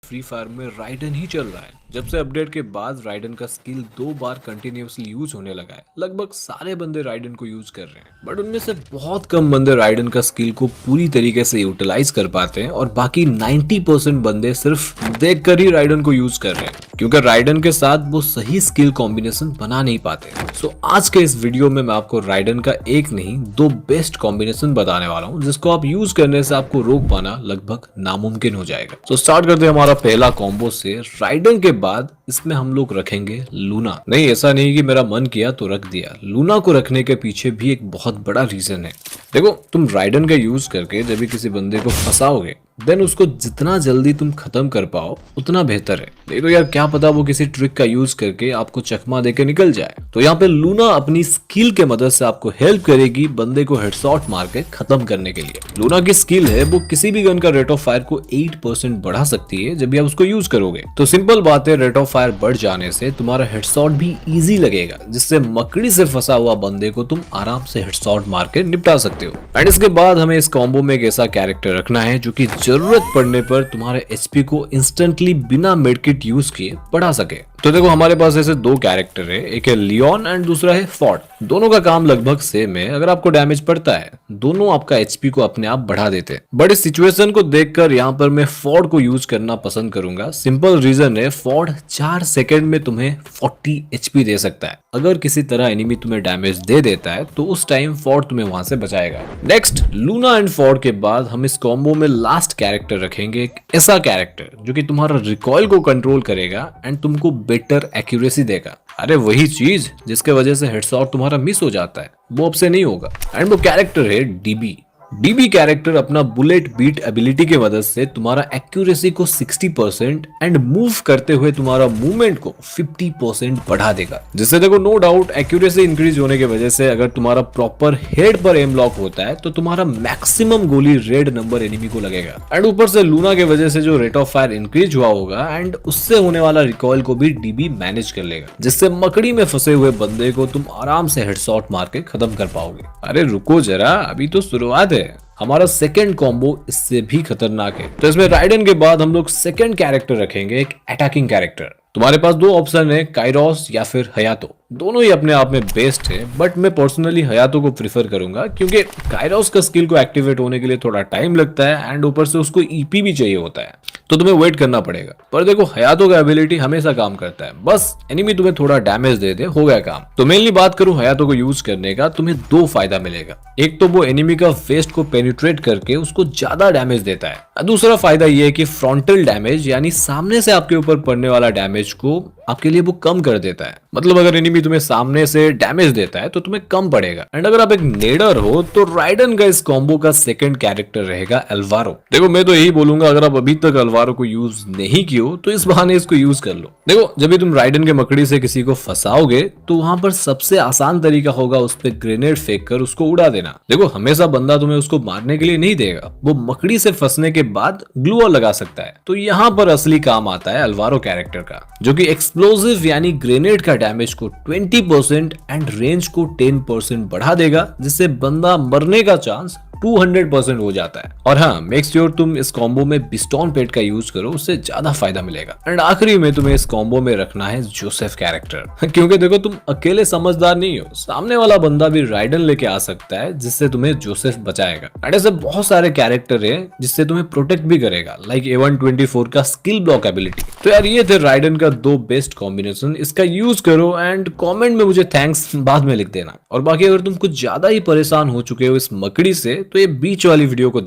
Free fire में ridden ही चल रहा है। जब से अपडेट के बाद राइडन का स्किल 2 बार कंटिन्यूअसली यूज होने लगा है। लगभग सारे बंदे राइडन को यूज कर रहे हैं, बट उनमें से बहुत कम बंदे राइडन का स्किल को पूरी तरीके से यूटिलाइज कर पाते हैं और बाकी 90% बंदे सिर्फ देख कर ही राइडन को यूज कर रहे हैं, क्योंकि राइडन के साथ वो सही स्किल कॉम्बिनेशन बना नहीं पाते। सो आज के इस वीडियो में मैं आपको राइडन का एक नहीं 2 बेस्ट कॉम्बिनेशन बताने वाला हूँ, जिसको आप यूज करने से आपको रोक पाना लगभग नामुमकिन हो जाएगा। तो स्टार्ट करते हैं हमारा पहला कॉम्बो से। राइडन के बाद इसमें हम लोग रखेंगे लूना। नहीं, ऐसा नहीं कि मेरा मन किया तो रख दिया। लूना को रखने के पीछे भी एक बहुत बड़ा रीजन है। देखो, तुम राइडन का यूज करके जब भी किसी बंदे को फंसाओगे, देन उसको जितना जल्दी तुम खत्म कर पाओ उतना बेहतर है। नहीं तो यार क्या पता वो किसी ट्रिक का यूज करके आपको चकमा देके निकल जाए। तो यहाँ पे लूना अपनी स्किल के मदद से आपको हेल्प करेगी बंदे को हेडशॉट मार के खत्म करने के लिए। लूना की स्किल है वो किसी भी गन का रेट ऑफ फायर को 8% बढ़ा सकती है जब भी आप उसको यूज करोगे। तो सिंपल बात है, रेट ऑफ फायर बढ़ जाने से तुम्हारा हेडशॉट भी इजी लगेगा, जिससे मकड़ी से फंसा हुआ बंदे को तुम आराम से हेडशॉट मार के निपटा सकते हो। एंड इसके बाद हमें इस कॉम्बो में एक ऐसा कैरेक्टर रखना है जो कि जरूरत पड़ने पर तुम्हारे एचपी को इंस्टेंटली बिना मेडकिट यूज किए बढ़ा सके। तो देखो, हमारे पास ऐसे 2 कैरेक्टर है, एक है लियोन एंड दूसरा है फॉर्ड। दोनों का काम लगभग सेम है। अगर आपको डैमेज पड़ता है, दोनों आपका एचपी को अपने आप बढ़ा देते हैं। बट इस सिचुएशन को देखकर यहाँ पर मैं फॉर्ड को यूज करना पसंद करूंगा। सिंपल रीजन है, फॉर्ड 4 सेकंड में तुम्हें 40 एचपी दे सकता है। अगर किसी तरह एनिमी तुम्हें डैमेज दे देता है तो उस टाइम फॉर्ड तुम्हें वहां से बचाएगा। नेक्स्ट, लूना एंड फॉर्ड के बाद हम इस कॉम्बो में लास्ट कैरेक्टर रखेंगे, एक ऐसा कैरेक्टर जो कि तुम्हारा रिकॉइल को कंट्रोल करेगा एंड तुमको बेटर एक्यूरेसी देगा। अरे वही चीज जिसके वजह से हेडशॉट तुम्हारा मिस हो जाता है, वो अब से नहीं होगा। एंड वो कैरेक्टर है डीबी। डीबी कैरेक्टर अपना बुलेट बीट एबिलिटी की मदद से तुम्हारा एक्यूरेसी को 60% एंड मूव करते हुए तुम्हारा मूवमेंट को 50% बढ़ा देगा। जिससे देखो, नो डाउट एक्यूरेसी इंक्रीज होने की वजह से अगर तुम्हारा प्रॉपर हेड पर एम लॉक होता है तो तुम्हारा मैक्सिमम गोली रेड नंबर एनिमी को लगेगा। एंड ऊपर से लूना की वजह से जो रेट ऑफ फायर इंक्रीज हुआ होगा एंड उससे होने वाला रिकॉइल को भी डीबी मैनेज कर लेगा, जिससे मकड़ी में फंसे हुए बंदे को तुम आराम से हेडशॉट मार के खत्म कर पाओगे। अरे रुको जरा, अभी तो शुरुआत है। हमारा सेकंड कॉम्बो इससे भी खतरनाक है। तो इसमें राइडन के बाद हम लोग सेकंड कैरेक्टर रखेंगे, एक अटैकिंग कैरेक्टर। तुम्हारे पास 2 ऑप्शन है, काइरोस या फिर हयातो। दोनों ही अपने आप में बेस्ट है, बट मैं पर्सनली हयातो को प्रिफर करूंगा, क्योंकि काइरोस का स्किल को एक्टिवेट होने के लिए थोड़ा टाइम लगता है एंड ऊपर से उसको ईपी भी चाहिए होता है, तो तुम्हें वेट करना पड़ेगा। पर देखो, हयातो का एबिलिटी हमेशा काम करता है। बस एनिमी तुम्हें थोड़ा डैमेज दे दे, हो गया काम। तो मेनली बात करूं हयातो को यूज करने का, तुम्हें 2 फायदा मिलेगा। एक तो वो एनिमी का वेस्ट को पेनिट्रेट करके उसको ज्यादा डैमेज देता है। दूसरा फायदा ये है कि फ्रंटल डैमेज यानी सामने से आपके ऊपर पड़ने वाला डैमेज को आपके लिए वो कम कर देता है। मतलब अगर एनिमी तुम्हें सामने से डैमेज देता है तो तुम्हें कम पड़ेगा। एंड अगर आप एक नेडर हो तो राइडन का इस कॉम्बो का सेकंड कैरेक्टर रहेगा अल्वारो। देखो, मैं तो यही बोलूंगा, अगर आप अभी तक अल्वारो को यूज नहीं किए हो तो इस बहाने इसको यूज कर लो। देखो, जब भी तुम राइडन के मकड़ी से किसी को फंसाओगे तो वहां पर सबसे आसान तरीका होगा उस पर ग्रेनेड फेंक कर उसको उड़ा देना। देखो, हमेशा बंदा तुम्हें उसको मारने के लिए नहीं देगा, वो मकड़ी से फंसने के बाद ग्लू वॉल लगा सकता है। तो यहाँ पर असली काम आता है अल्वारो कैरेक्टर का, जो कि एक्सप्लोसिव यानी ग्रेनेड का डैमेज को 20% एंड रेंज को 10% बढ़ा देगा, जिससे बंदा मरने का चांस 200% हो जाता है। और हाँ, मेक श्योर तुम इस कॉम्बो में बिस्टॉन पेट का यूज करो, उससे ज्यादा फायदा मिलेगा। एंड आखिरी में तुम्हें इस कॉम्बो में रखना है जोसेफ कैरेक्टर, क्योंकि देखो, तुम अकेले समझदार नहीं हो, सामने वाला बंदा भी राइडन लेके आ सकता है, जिससे तुम्हें जोसेफ बचाएगा। एंड ऐसे बहुत सारे कैरेक्टर है जिससे तुम्हें प्रोटेक्ट भी करेगा, लाइक A124 का स्किल ब्लॉक एबिलिटी। तो यार ये थे राइडन का 2 बेस्ट कॉम्बिनेशन, इसका यूज करो एंड कॉमेंट में मुझे थैंक्स बाद में लिख देना। और बाकी अगर तुम कुछ ज्यादा ही परेशान हो चुके हो इस मकड़ी से, तो ये बीच वाली वीडियो को